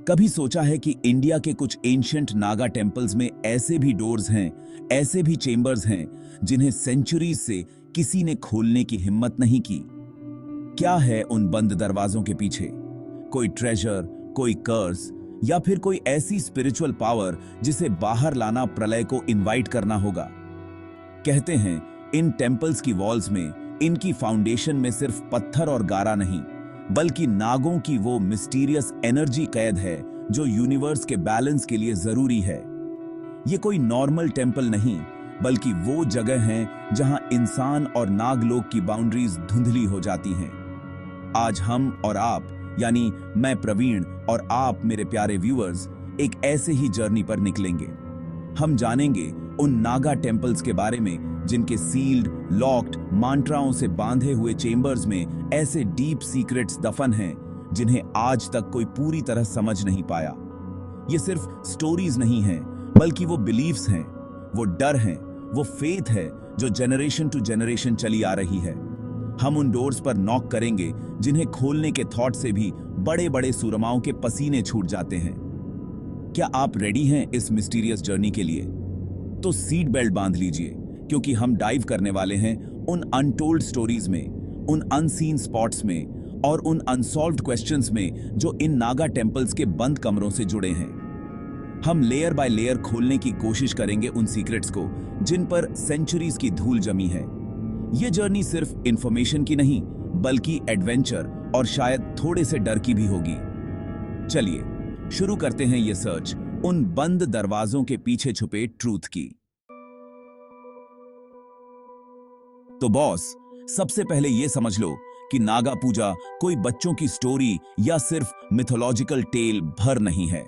कभी सोचा है कि इंडिया के कुछ एंशिएंट नागा टेम्पल्स में ऐसे भी डोर्स हैं, ऐसे भी चेंबर्स हैं जिन्हें सेंचुरीज से किसी ने खोलने की हिम्मत नहीं की? क्या है उन बंद दरवाजों के पीछे? कोई ट्रेजर, कोई कर्स, या फिर कोई ऐसी स्पिरिचुअल पावर जिसे बाहर लाना प्रलय को इनवाइट करना होगा? कहते हैं इन टेम्पल्स की वॉल्स में, इनकी फाउंडेशन में सिर्फ पत्थर और गारा नहीं, बल्कि नागों की वो मिस्टीरियस एनर्जी कैद है जो यूनिवर्स के बैलेंस के लिए जरूरी है। ये कोई नॉर्मल टेम्पल नहीं, बल्कि वो जगह है जहां इंसान और नागलोक की बाउंड्रीज धुंधली हो जाती हैं। आज हम और आप, यानी मैं प्रवीण और आप मेरे प्यारे व्यूअर्स, एक ऐसे ही जर्नी पर निकलेंगे। हम जानेंगे उन नागा टेम्पल्स के बारे में जिनके सील्ड, लॉक्ड, मांत्राओं से बांधे हुए चेंबर्स में ऐसे डीप सीक्रेट्स दफन हैं जिन्हें आज तक कोई पूरी तरह समझ नहीं पाया। ये सिर्फ स्टोरीज नहीं हैं, बल्कि वो बिलीफ्स हैं, वो डर हैं, वो फेथ है जो जनरेशन टू जनरेशन चली आ रही है। हम उन डोर्स पर नॉक करेंगे जिन्हें खोलने के थॉट से भी बड़े बड़े सूरमाओं के पसीने छूट जाते हैं। क्या आप रेडी हैं इस मिस्टीरियस जर्नी के लिए? तो सीट बेल्ट बांध लीजिए, क्योंकि हम डाइव करने वाले हैं उन अनटोल्ड स्टोरीज में, उन अनसीन स्पॉट्स में और उन अनसॉल्व्ड क्वेश्चंस में जो इन नागा टेम्पल्स के बंद कमरों से जुड़े हैं। हम लेयर बाय लेयर खोलने की कोशिश करेंगे उन सीक्रेट्स को जिन पर सेंचुरीज की धूल जमी है। यह जर्नी सिर्फ इंफॉर्मेशन की नहीं, बल्कि एडवेंचर और शायद थोड़े से डर की भी होगी। चलिए शुरू करते हैं ये सर्च उन बंद दरवाजों के पीछे छुपे ट्रूथ की। तो बॉस, सबसे पहले यह समझ लो कि नागा पूजा कोई बच्चों की स्टोरी या सिर्फ मिथोलॉजिकल टेल भर नहीं है।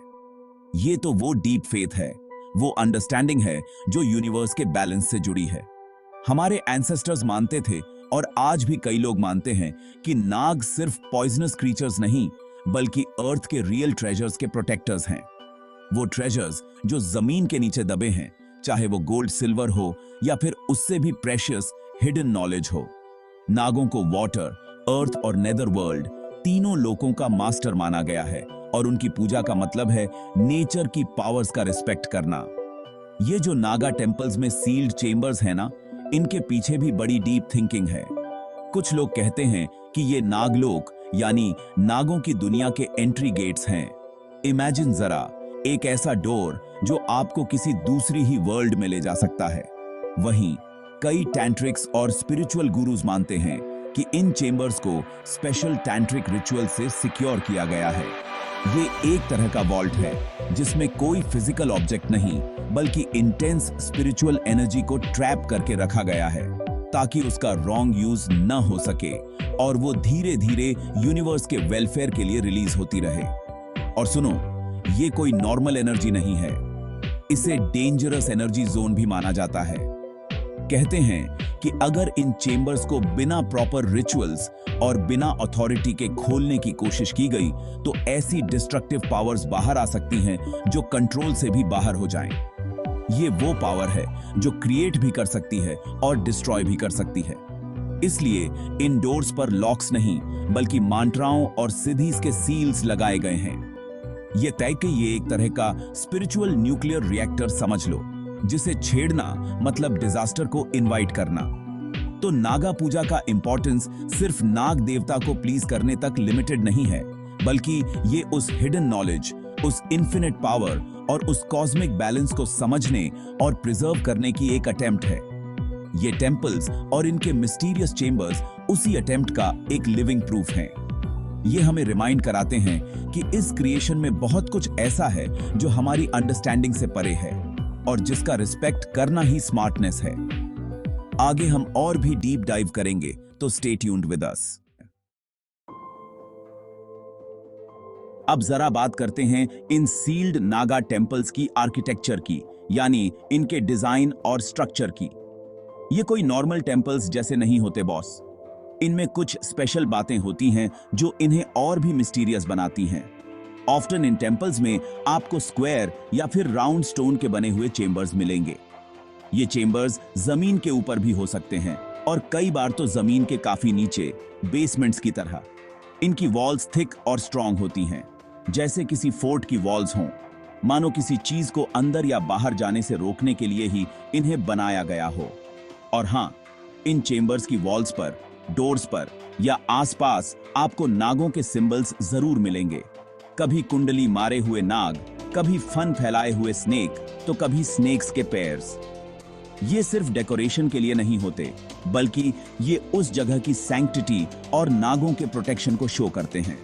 ये तो वो डीप फेथ है, वो अंडरस्टैंडिंग है जो यूनिवर्स के बैलेंस से जुड़ी है। हमारे एंसेस्टर्स मानते थे, और आज भी कई लोग मानते हैं, कि नाग सिर्फ पॉइजनस क्रीचर्स नहीं, बल्कि अर्थ के रियल ट्रेजर्स के प्रोटेक्टर्स हैं। वो ट्रेजर्स जो जमीन के नीचे दबे हैं, चाहे वो गोल्ड सिल्वर हो या फिर उससे भी प्रेशियस हिडन नॉलेज हो। नागों को वाटर, अर्थ और नेदर वर्ल्ड तीनों लोकों का मास्टर माना गया है, और उनकी पूजा का मतलब है नेचर की पावर्स का रिस्पेक्ट करना। ये जो नागा टेम्पल्स में सील्ड चेंबर्स है ना, इनके पीछे भी बड़ी डीप थिंकिंग है। कुछ लोग कहते हैं कि ये नागलोक यानी नागों की दुनिया के एंट्री गेट्स हैं। इमेजिन जरा एक ऐसा डोर जो आपको किसी दूसरी ही वर्ल्ड में ले जा सकता है। वहीं कई टैंट्रिक्स और स्पिरिचुअल गुरुज मानते हैं कि इन चेंबर्स को स्पेशल टैंट्रिक रिचुअल से सिक्योर किया गया है। ये एक तरह का वॉल्ट है जिसमें कोई फिजिकल ऑब्जेक्ट नहीं, बल्कि इंटेंस स्पिरिचुअल एनर्जी को ट्रैप करके रखा गया है, ताकि उसका रॉन्ग यूज न हो सके और वो धीरे धीरे यूनिवर्स के वेलफेयर के लिए रिलीज होती रहे। और सुनो, ये कोई नॉर्मल एनर्जी नहीं है, इसे डेंजरस एनर्जी जोन भी माना जाता है। कहते हैं कि अगर इन चेंबर्स को बिना प्रॉपर रिचुअल्स और बिना अथॉरिटी के खोलने की कोशिश की गई, तो ऐसी डिस्ट्रक्टिव पावर्स बाहर आ सकती हैं जो कंट्रोल से भी बाहर हो जाएं। ये वो पावर है जो क्रिएट भी कर सकती है और डिस्ट्रॉय भी कर सकती है। इसलिए इन डोर्स पर लॉक्स नहीं, बल्कि मांत्राओं और सिद्धीज के सील्स लगाए गए हैं। ये तय कि ये एक तरह का स्पिरिचुअल न्यूक्लियर रिएक्टर समझ लो, जिसे छेड़ना मतलब डिजास्टर को इनवाइट करना। तो नागा पूजा का इंपॉर्टेंस सिर्फ नाग देवता को प्लीज करने तक लिमिटेड नहीं है, बल्कि ये उस हिडन नॉलेज, उस इन्फिनिट पावर और उस कॉस्मिक बैलेंस को समझने और प्रिजर्व करने की एक अटेम्प्ट है। ये टेम्पल्स और इनके मिस्टीरियस चेंबर्स उसी अटेम्प्ट का एक लिविंग प्रूफ हैं। ये हमें रिमाइंड कराते हैं कि इस क्रिएशन में बहुत कुछ ऐसा है जो हमारी अंडरस्टैंडिंग से परे है, और जिसका रिस्पेक्ट करना ही स्मार्टनेस है। आगे हम और भी डीप डाइव करेंगे, तो स्टे ट्यून्ड विद अस। अब जरा बात करते हैं इन सील्ड नागा टेम्पल्स की आर्किटेक्चर की, यानी इनके डिजाइन और स्ट्रक्चर की। ये कोई नॉर्मल टेम्पल्स जैसे नहीं होते बॉस। इनमें कुछ स्पेशल बातें होती हैं जो इन्हें और भी मिस्टीरियस बनाती हैं। ऑफ्टन इन टेम्पल्स में आपको स्क्वायर या फिर राउंड स्टोन के बने हुए चेंबर्स मिलेंगे। ये चेंबर्स जमीन के ऊपर भी हो सकते हैं, और कई बार तो जमीन के काफी नीचे, बेसमेंट्स की तरह। इनकी वॉल्स थिक और स्ट्रांग होती हैं। जैसे किसी फोर्ट की वॉल्स हों, मानो किसी चीज को अंदर या बाहर जाने से रोकने के लिए ही इन्हें बनाया गया हो। और हां, इन चेंबर्स की वॉल्स पर, डोर्स पर या आसपास आपको नागों के सिंबल्स जरूर मिलेंगे। कभी कुंडली मारे हुए नाग, कभी फन फैलाए हुए स्नेक, तो कभी स्नेक्स के पेयर्स। ये सिर्फ डेकोरेशन के लिए नहीं होते, बल्कि ये उस जगह की सैंक्टिटी और नागों के प्रोटेक्शन को शो करते हैं।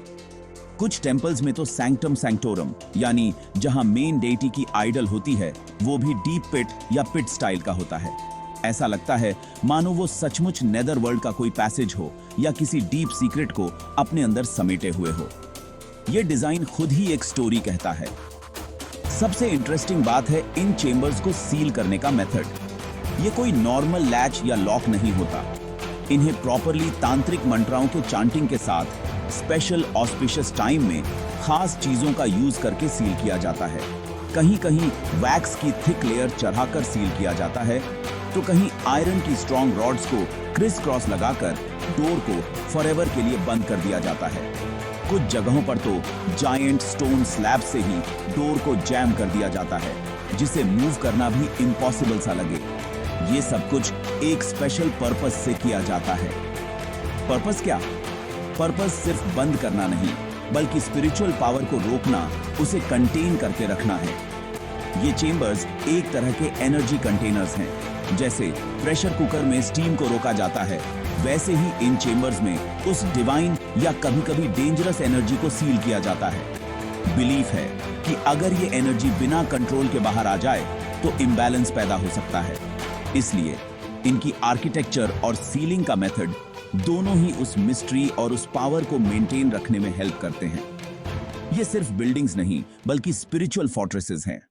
कुछ टेंपल्स में तो सैंक्टम सैंक्टोरम, यानी जहां मेन डेटी की आइडल होती है, वो भी डीप पिट या पिट स्टाइल का होता है। ऐसा लगता है मानो वो सचमुच नेदर वर्ल्ड का कोई पैसेज हो या किसी डीप सीक्रेट को अपने अंदर समेटे हुए हो। ये डिजाइन खुद ही एक स्टोरी कहता है। सबसे इंटरेस्टिंग बात है इन चेंबर्स को सील करने का मेथड। ये कोई नॉर्मल लैच या लॉक नहीं होता। इन्हें प्रॉपरली तांत्रिक मंत्राओं के चांटिंग के साथ स्पेशल ऑस्पिशियस टाइम में खास चीजों का यूज करके सील किया जाता है। कहीं कहीं वैक्स की थिक लेयर चढ़ाकर सील किया जाता है, तो कहीं आयरन की स्ट्रॉन्ग रॉड्स को क्रिस क्रॉस लगाकर डोर को फॉरएवर के लिए बंद कर दिया जाता है। कुछ जगहों पर तो जायंट स्टोन स्लैब से ही डोर को जैम कर दिया जाता है, जिसे मूव करना भी इम्पॉसिबल सा लगे। ये सब कुछ एक स्पेशल पर्पस से किया जाता है। पर्पस क्या? पर्पस सिर्फ बंद करना नहीं, बल्कि स्पिरिचुअल पावर को रोकना, उसे कंटेन करके रखना है। ये चेंबर्स एक तरह के एनर्जी कंटेनर्स हैं। जैसे प्रेशर कुकर में स्टीम को रोका जाता है, वैसे ही इन चेंबर्स में उस डिवाइन या कभी-कभी डेंजरस एनर्जी को सील किया जाता है। बिलीफ है कि अगर ये एनर्जी बिना कंट्रोल के बाहर आ जाए तो इम्बैलेंस पैदा हो सकता है। इसलिए इनकी आर्किटेक्चर और सीलिंग का मेथड दोनों ही उस मिस्ट्री और उस पावर को मेंटेन रखने में हेल्प करते हैं। ये सिर्फ बिल्डिंग्स नहीं, बल्कि स्पिरिचुअल फोर्ट्रेसेस हैं।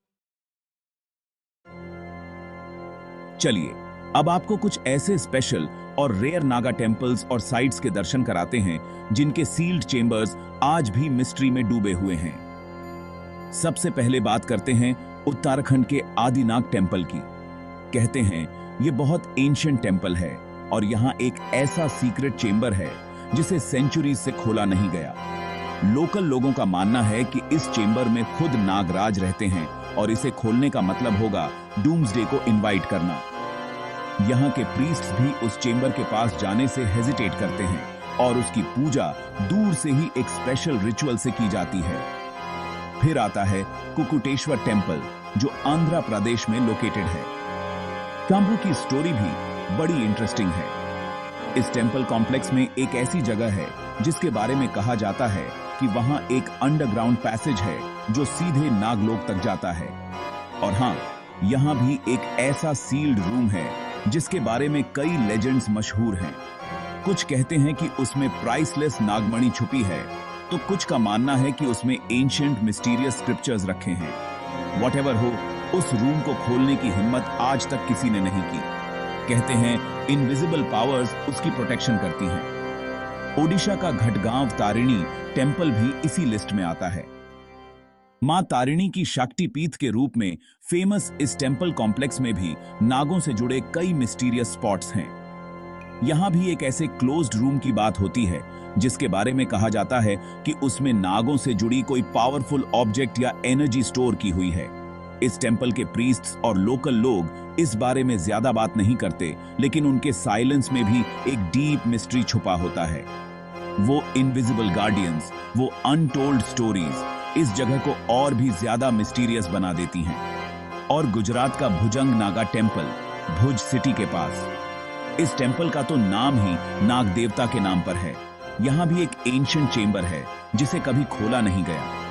चलिए अब आपको कुछ ऐसे स्पेशल और रेयर नागा टेम्पल्स और साइट्स के दर्शन कराते हैं जिनके सील्ड चेंबर्स आज भी मिस्ट्री में डूबे हुए हैं। सबसे पहले बात करते हैं उत्तराखंड के आदिनाग टेम्पल की। कहते हैं ये बहुत एंशिएंट टेम्पल है और यहाँ एक ऐसा सीक्रेट चेंबर है जिसे सेंचुरीज से खोला नहीं गया। लोकल लोगों का मानना है कि इस चेंबर में खुद नागराज रहते हैं और इसे खोलने का मतलब होगा डूम्सडे को इनवाइट करना। यहाँ के प्रीस्ट्स भी उस चेंबर के पास जाने से हेजिटेट करते हैं और उसकी पूजा दूर से ही एक स्पेशल रिचुअल से की जाती है। फिर आता है कुकुटेश्वर टेम्पल, जो आंध्र प्रदेश में लोकेटेड है। काम्बू की स्टोरी भी बड़ी इंटरेस्टिंग है। इस टेम्पल कॉम्प्लेक्स में एक ऐसी जगह है जिसके बारे में कहा जाता है कि वहां एक अंडरग्राउंड पैसेज है जो सीधे नागलोक तक जाता है। और हां, यहां भी एक ऐसा सील्ड रूम है जिसके बारे में कई लेजेंड्स मशहूर हैं। कुछ कहते हैं कि उसमें प्राइसलेस नागमणि छुपी है, तो कुछ का मानना है कि उसमें एंशिएंट मिस्टीरियस स्क्रिप्चर्स रखे हैं। व्हाटएवर हो, उस रूम को खोलने की हिम्मत आज तक किसी ने नहीं की। कहते हैं इनविजिबल पावर्स उसकी प्रोटेक्शन करती हैं। ओडिशा का घटगांव तारिणी टेम्पल भी इसी लिस्ट में आता है। मां तारिणी की शक्तिपीठ के रूप में फेमस इस टेम्पल कॉम्प्लेक्स में भी नागों से जुड़े कई मिस्टीरियस स्पॉट्स हैं। यहां भी एक ऐसे क्लोज्ड रूम की बात होती है जिसके बारे में कहा जाता है कि उसमें नागों से जुड़ी कोई पावरफुल ऑब्जेक्ट या एनर्जी स्टोर की हुई है। इस टेम्पल के प्रीस्ट्स और लोकल लोग इस बारे में ज्यादा बात नहीं करते, लेकिन उनके साइलेंस में भी एक डीप मिस्ट्री छुपा होता है। वो इनविजिबल गार्डियंस, वो अनटोल्ड स्टोरीज इस जगह को और भी ज्यादा मिस्टीरियस बना देती हैं। और गुजरात का भुजंग नागा टेम्पल, भुज सिटी के पास, इस टेम्पल का तो नाम ही नाग देवता के नाम पर है। यहाँ भी एक एंशिएंट चेंबर है जिसे कभी खोला नहीं गया।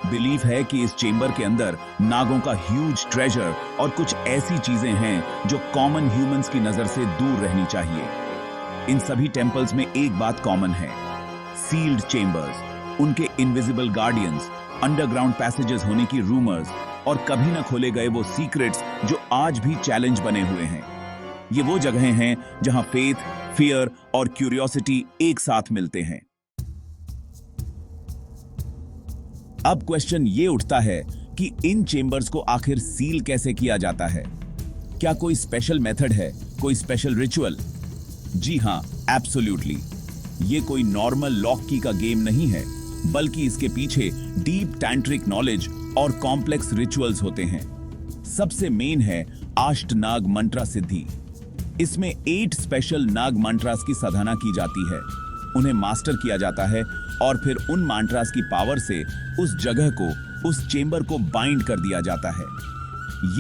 बिलीफ है कि इस चेंबर के अंदर नागों का ह्यूज ट्रेजर और कुछ ऐसी चीजें हैं जो कॉमन ह्यूमंस की नजर से दूर रहनी चाहिए। इन सभी टेम्पल्स में एक बात कॉमन है, सील्ड चेंबर्स, उनके इनविजिबल गार्डियंस, अंडरग्राउंड पैसेजेस होने की रूमर्स और कभी न खोले गए वो सीक्रेट्स जो आज भी चैलेंज बने हुए हैं। ये वो जगहें हैं जहां फेथ, फियर और क्यूरियोसिटी एक साथ मिलते हैं। अब क्वेश्चन ये उठता है कि इन चेंबर्स को आखिर सील कैसे किया जाता है? क्या कोई स्पेशल मेथड है, कोई स्पेशल रिचुअल? जी हां, एब्सोल्युटली। ये कोई नॉर्मल लॉक की का गेम नहीं है, बल्कि इसके पीछे डीप टैंट्रिक नॉलेज और कॉम्प्लेक्स रिचुअल्स होते हैं। सबसे मेन है अष्टनाग मंत्रा सिद्धि। इसमें 8 स्पेशल नाग मंत्रास की साधना की जाती है, उन्हें मास्टर किया जाता है और फिर उन मंत्रास की पावर से उस जगह को, उस चेंबर को बाइंड कर दिया जाता है।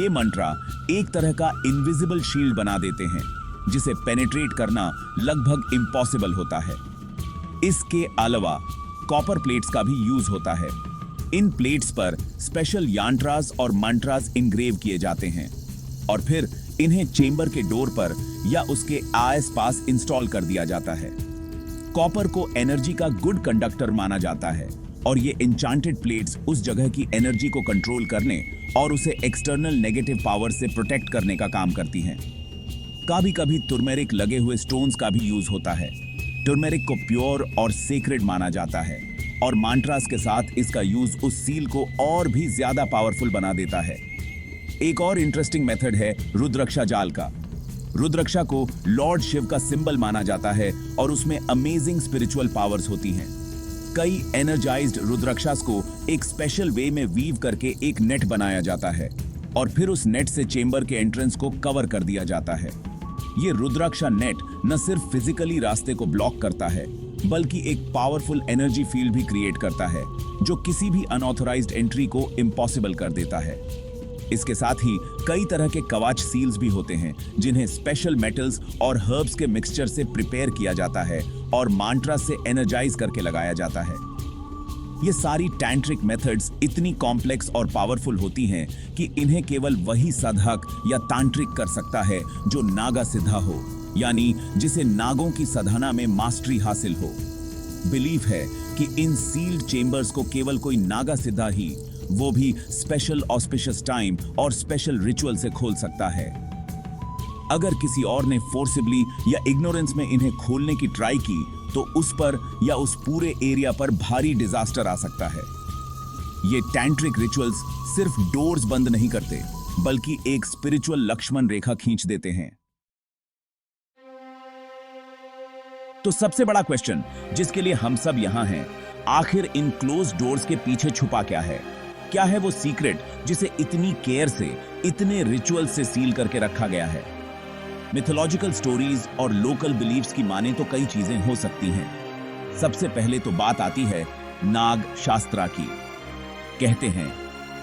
ये मंत्रा एक तरह का इनविजिबल शील्ड बना देते हैं, जिसे पेनिट्रेट करना लगभग इम्पॉसिबल होता है। इसके अलावा कॉपर प्लेट्स का भी यूज होता है। इन प्लेट्स पर स्पेशल यांट्रास और मंत्रास इनग्रेव किए जाते हैं और फिर इन्हें चेंबर के डोर पर या उसके आस-पास इंस्टॉल कर दिया जाता है। कॉपर को एनर्जी का गुड कंडक्टर माना जाता है और ये एन्चांटेड प्लेट्स उस जगह की एनर्जी को कंट्रोल करने और उसे एक्सटर्नल नेगेटिव पावर से प्रोटेक्ट करने का काम करती हैं। कभी-कभी टर्मेरिक लगे हुए स्टोन्स का भी यूज होता है। टर्मेरिक को प्योर और सेक्रेड माना जाता है और मंत्रास के साथ इसका यूज उस सील को और भी ज्यादा पावरफुल बना देता है। एक और इंटरेस्टिंग मेथड है रुद्रक्षा जाल का। रुद्रक्षा को लॉर्ड शिव का सिंबल माना जाता है और उसमें अमेजिंग स्पिरिचुअल पावर्स होती हैं। कई एनर्जाइज्ड रुद्रक्षास को एक स्पेशल वे में वीव करके एक नेट बनाया जाता है और फिर उस नेट से चेंबर के एंट्रेंस को कवर कर दिया जाता है। ये रुद्राक्षा नेट न सिर्फ फिजिकली रास्ते को ब्लॉक करता है, बल्कि एक पावरफुल एनर्जी फील्ड भी क्रिएट करता है, जो किसी भी अनऑथराइज्ड एंट्री को इम्पॉसिबल कर देता है। इसके साथ ही कई तरह के कवच सील्स भी होते हैं, जिन्हें स्पेशल मेटल्स और हर्ब्स के मिक्सचर से प्रिपेयर किया जाता है और मंत्रा से एनर्जाइज करके लगाया जाता है। ये सारी टैंट्रिक मेथड्स इतनी कॉम्प्लेक्स और पावरफुल होती हैं कि इन्हें केवल वही साधक या तांत्रिक कर सकता है जो नागा सिद्धा हो, यानी जिसे नागों की साधना में मास्टरी हासिल हो। बिलीफ है कि इन सील्ड चेंबर्स को केवल कोई नागा सिद्धा ही, वो भी स्पेशल ऑस्पिशियस टाइम और स्पेशल रिचुअल से खोल सकता है। अगर किसी और ने फोर्सिबली या इग्नोरेंस में इन्हें खोलने की ट्राई की तो उस पर या उस पूरे एरिया पर भारी डिजास्टर आ सकता है। ये टैंट्रिक रिचुअल्स सिर्फ डोर्स बंद नहीं करते, बल्कि एक स्पिरिचुअल लक्ष्मण रेखा खींच देते हैं। तो सबसे बड़ा क्वेश्चन जिसके लिए हम सब यहां हैं, आखिर इन क्लोज डोर्स के पीछे छुपा क्या है? क्या है वो सीक्रेट जिसे इतनी केयर से, इतने रिचुअल से सील करके रखा गया है? मिथोलॉजिकल स्टोरीज और लोकल बिलीफ्स की माने तो कई चीजें हो सकती हैं। सबसे पहले तो बात आती है नाग शास्त्रा की। कहते हैं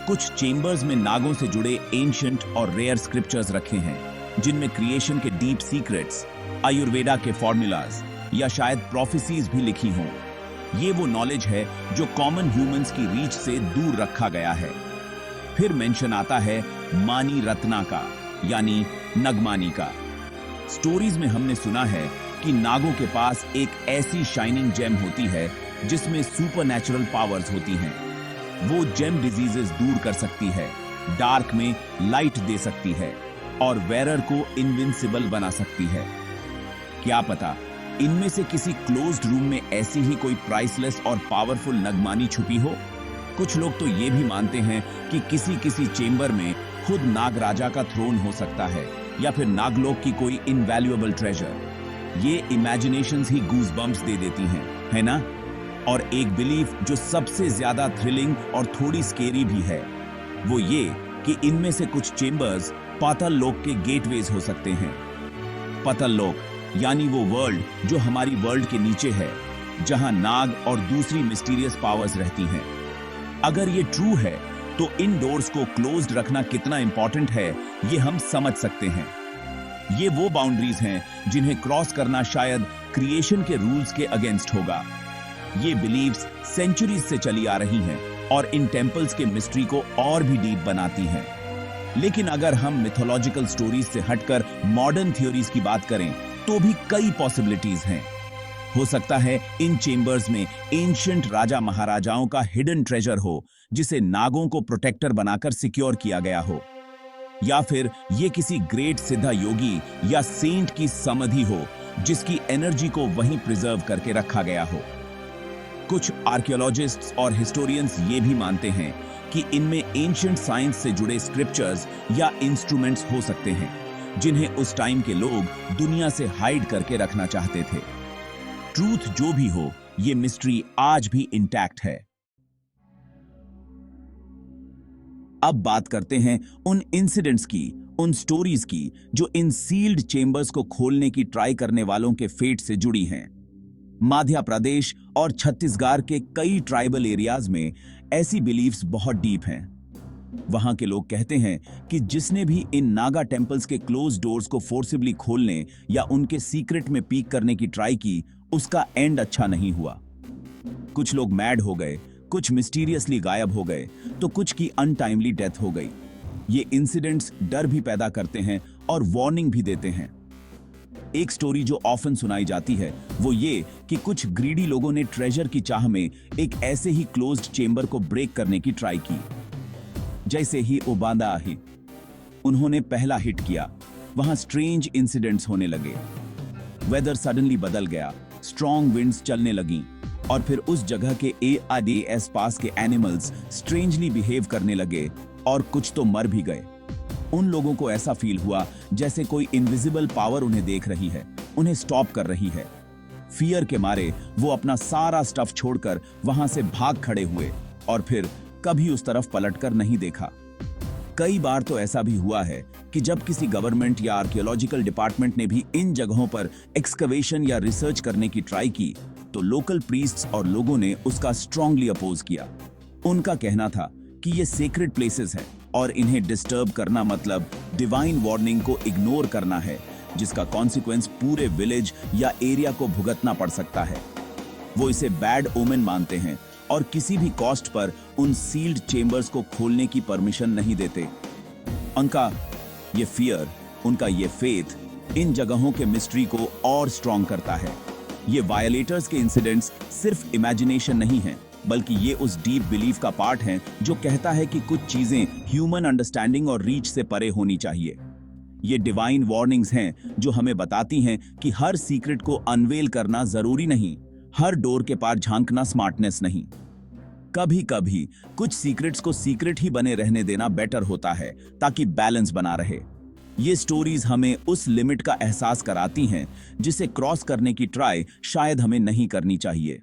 कुछ चेंबर्स में नागों से जुड़े एंशिएंट और रेयर स्क्रिप्चर्स रखे हैं, जिनमें क्रिएशन के डीप सीक्रेट्स, आयुर्वेदा के फॉर्मूलाज या शायद प्रोफेसीज भी लिखी हों। ये वो नॉलेज है जो कॉमन ह्यूमंस की रीच से दूर रखा गया है। फिर मेंशन आता है मानी रत्ना का, यानी नगमानी का। स्टोरीज में हमने सुना है कि नागों के पास एक ऐसी शाइनिंग जेम होती है जिसमें सुपरनैचुरल पावर्स होती हैं। वो जेम डिजीजेस दूर कर सकती है, डार्क में लाइट दे सकती है और वेरर को इनविंसिबल बना सकती है। क्या पता इनमें से किसी क्लोज्ड रूम में ऐसी ही कोई प्राइसलेस और पावरफुल नगमानी छुपी हो। कुछ लोग तो ये भी मानते हैं कि किसी चेंबर में खुद नाग राजा का थ्रोन हो सकता है या फिर नागलोक की कोई इनवैल्यूएबल ट्रेजर। ये इमेजिनेशंस ही गूज़बम्प्स दे देती हैं, है ना? और एक बिलीफ जो सबसे ज्यादा थ्रिलिंग और थोड़ी स्केरी भी है, वो ये कि इनमें से कुछ चेंबर्स पाताल लोक के गेटवेज हो सकते हैं। पाताल लोक यानी वो वर्ल्ड जो हमारी वर्ल्ड के नीचे है, जहां नाग और दूसरी मिस्टीरियस पावर्स रहती हैं। अगर ये ट्रू है तो इन डोर्स को क्लोज्ड रखना कितना इंपॉर्टेंट है ये हम समझ सकते हैं। ये वो बाउंड्रीज हैं जिन्हें क्रॉस करना शायद क्रिएशन के रूल्स के अगेंस्ट होगा। ये बिलीव्स सेंचुरीज से चली आ रही हैं और इन टेंपल्स के मिस्ट्री को और भी डीप बनाती हैं। लेकिन अगर हम मिथोलॉजिकल स्टोरीज से हटकर मॉडर्न थ्योरीज की बात करें तो भी कई पॉसिबिलिटीज हैं। हो सकता है इन चेंबर्स में एंशिएंट राजा महाराजाओं का हिडन ट्रेजर हो, जिसे नागों को प्रोटेक्टर बनाकर सिक्योर किया गया हो, या फिर ये किसी ग्रेट सिद्धा योगी या सेंट की समाधि हो जिसकी एनर्जी को वहीं प्रिजर्व करके रखा गया हो। कुछ आर्कियोलॉजिस्ट्स और हिस्टोरियंस ये भी मानते हैं कि इनमें एंशिएंट साइंस से जुड़े स्क्रिप्चर्स या इंस्ट्रूमेंट्स हो सकते हैं, जिन्हें उस टाइम के लोग दुनिया से हाइड करके रखना चाहते थे। ट्रूथ जो भी हो, ये मिस्ट्री आज भी इंटैक्ट है। अब बात करते हैं उन इंसिडेंट्स की, उन स्टोरीज की जो इन सील्ड चेंबर्स को खोलने की ट्राई करने वालों के फेट से जुड़ी हैं। मध्य प्रदेश और छत्तीसगढ़ के कई ट्राइबल एरियाज में ऐसी बिलीफ्स बहुत डीप हैं। वहां के लोग कहते हैं कि जिसने भी इन नागा टेंपल्स के क्लोज डोर्स को फोर्सिबली खोलने या उनके सीक्रेट में पीक करने की ट्राई की, उसका एंड अच्छा नहीं हुआ। कुछ लोग मैड हो गए, कुछ मिस्टीरियसली गायब हो गए, तो कुछ की अनटाइमली डेथ हो गई। ये इंसिडेंट्स डर भी पैदा करते हैं और वार्निंग भी देते हैं। एक स्टोरी जो ऑफन सुनाई जाती है वो ये कि कुछ ग्रीडी लोगों ने ट्रेजर की चाह में एक ऐसे ही क्लोज्ड चेंबर को ब्रेक करने की ट्राई की। जैसे ही ओबांदा आई, उन्होंने पहला हिट किया, वहां स्ट्रेंज इंसिडेंट्स होने लगे। वेदर सडनली बदल गया, स्ट्रॉन्ग विंड्स चलने लगी और फिर उस जगह के आस पास के एनिमल्स स्ट्रेंजली बिहेव करने लगे और कुछ तो मर भी गए। उन लोगों को ऐसा फील हुआ जैसे कोई इनविजिबल पावर उन्हें देख रही है, उन्हें स्टॉप कर रही है। फियर के मारे वो अपना सारा स्टफ छोड़कर वहां से भाग खड़े हुए और फिर कभी उस तरफ पलटकर नहीं देखा। कई बार तो ऐसा भी हुआ है कि जब किसी गवर्नमेंट या आर्कियोलॉजिकल डिपार्टमेंट ने भी इन जगहों पर एक्सकवेशन या रिसर्च करने की ट्राई की, तो लोकल प्रीस्ट्स और लोगों ने उसका स्ट्रांगली अपोज किया। उनका कहना था कि ये सेक्रेड प्लेसेस हैं और इन्हें डिस्टर्ब करना मतलब डिवाइन वार्निंग को इग्नोर करना है, जिसका कॉन्सिक्वेंस पूरे विलेज या एरिया को भुगतना पड़ सकता है। वो इसे बैड ओमेन मानते हैं और किसी भी कॉस्ट पर उन सील्ड चेंबर्स को खोलने की परमिशन नहीं देते। उनका ये फियर, उनका ये फेथ इन जगहों के मिस्ट्री को और स्ट्रॉन्ग करता है। ये वायलेटर्स के इंसिडेंट्स सिर्फ इमेजिनेशन नहीं है, बल्कि ये उस डीप बिलीफ का पार्ट है जो कहता है कि कुछ चीजें ह्यूमन अंडरस्टैंडिंग और रीच से परे होनी चाहिए। ये डिवाइन वार्निंग्स हैं जो हमें बताती हैं कि हर सीक्रेट को अनवेल करना जरूरी नहीं, हर डोर के पार झांकना स्मार्टनेस नहीं। कभी कभी कुछ सीक्रेट्स को सीक्रेट ही बने रहने देना बेटर होता है, ताकि बैलेंस बना रहे। ये स्टोरीज हमें उस लिमिट का एहसास कराती हैं जिसे क्रॉस करने की ट्राई शायद हमें नहीं करनी चाहिए।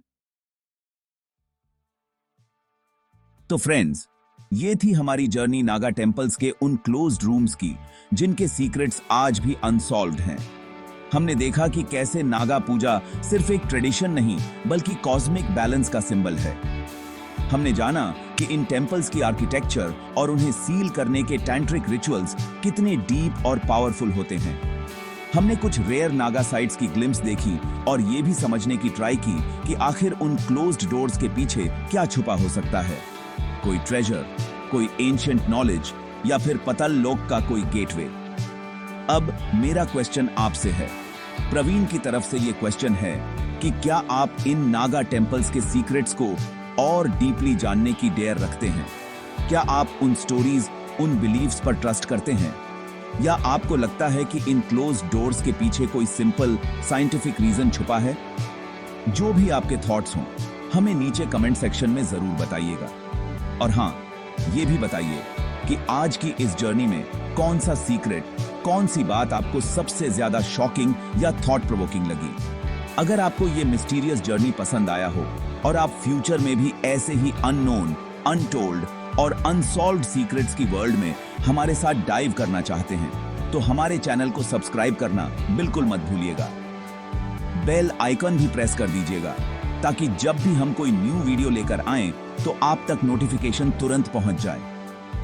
तो फ्रेंड्स, ये थी हमारी जर्नी नागा टेंपल्स के उन क्लोज्ड रूम्स की जिनके सीक्रेट्स आज भी अनसॉल्व्ड हैं। हमने देखा कि कैसे नागा पूजा सिर्फ एक ट्रेडिशन नहीं बल्कि कॉस्मिक बैलेंस का सिंबल है। हमने जाना कि इन टेंपल्स की आर्किटेक्चर और उन्हें सील करने के टैंट्रिक रिचुअल्स कितने डीप और पावरफुल होते हैं। हमने कुछ रेयर नागा साइट्स की ग्लिम्स देखी और ये भी समझने की ट्राई की कि आखिर उन क्लोज्ड डोर्स के पीछे क्या छुपा हो सकता है। कोई ट्रेजर, कोई एंशिएंट नॉलेज या फिर पतल लोक का कोई गेटवे। अब मेरा क्वेश्चन आपसे है, प्रवीण की तरफ से ये क्वेश्चन है कि क्या आप इन नागा टेंपल्स के सीक्रेट्स को और डीपली जानने की डेयर रखते हैं? क्या आप उन स्टोरीज, उन बिलीव्स पर ट्रस्ट करते हैं, या आपको लगता है कि इन क्लोज्ड डोर्स के पीछे कोई सिंपल साइंटिफिक रीजन छुपा है? जो भी आपके थॉट्स हों, हमें नीचे कमेंट सेक्शन में जरूर बताइएगा। और हाँ, ये भी बताइए कि आज की इस जर्नी में कौन सा सीक्रेट, कौन सी बात आपको सबसे ज्यादा शॉकिंग या थॉट प्रोवोकिंग लगी। अगर आपको ये मिस्टीरियस जर्नी पसंद आया हो और आप फ्यूचर में भी ऐसे ही अननोन, अनटोल्ड और अनसॉल्व्ड सीक्रेट्स की वर्ल्ड में हमारे साथ डाइव करना चाहते हैं, तो हमारे चैनल को सब्सक्राइब करना बिल्कुल मत भूलिएगा। बेल आइकन भी प्रेस कर दीजिएगा ताकि जब भी हम कोई न्यू वीडियो लेकर आएं तो आप तक नोटिफिकेशन तुरंत पहुंच जाए।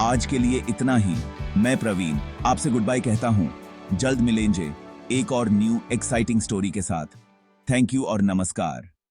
आज के लिए इतना ही। मैं प्रवीण आपसे गुड बाय कहता हूं। जल्द मिलेंगे एक और न्यू एक्साइटिंग स्टोरी के साथ। थैंक यू और नमस्कार।